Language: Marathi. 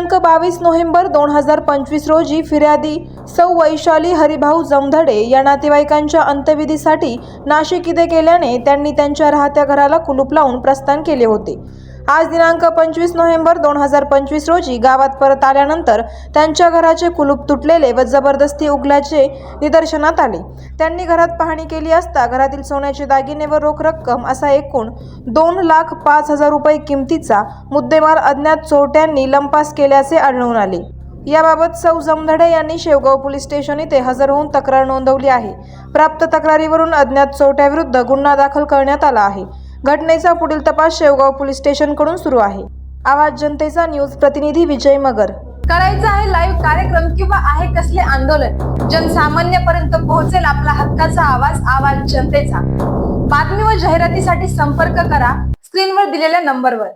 दिनांक 22 नोव्हेंबर 2025 रोजी फिर्यादी सौ वैशाली हरिभाऊ जमधडे या नातेवाईकांच्या अंत्यविधीसाठी नाशिक येथे गेल्याने त्यांनी त्यांच्या राहत्या घराला कुलूप लावून प्रस्थान केले होते। आज दिनांक 25 नोव्हेंबर 2025 रोजी गावात परत आल्यानंतर त्यांच्या घराचे कुलूप तुटलेले व जबरदस्ती उघडल्याचे निदर्शनात आले। त्यांनी घरात पाहणी केली असता घरातील सोन्याचे दागिने व रोख रक्कम असा एकूण 2,05,000 रुपये किमतीचा मुद्देमाल अज्ञात चोरट्यांनी लंपास केल्याचे आढळून आले। याबाबत सौ जमधडे यांनी शेवगाव पोलीस स्टेशन येथे हजर होऊन तक्रार नोंदवली आहे। प्राप्त तक्रारीवरून अज्ञात चोरट्याविरुद्ध गुन्हा दाखल करण्यात आला आहे। घटनेचा पुढील तपास शेवगाव पोलीस स्टेशन कडून सुरू आहे। आवाज जनतेचा न्यूज प्रतिनिधी विजय मगर। करायचा आहे लाईव्ह कार्यक्रम किंवा आहे कसले आंदोलन जनसामान्यापर्यंत पोहोचेल आपला हक्काचा आवाज, आवाज जनतेचा। बातमी व जाहिरातीसाठी संपर्क करा स्क्रीनवर दिलेल्या नंबरवर।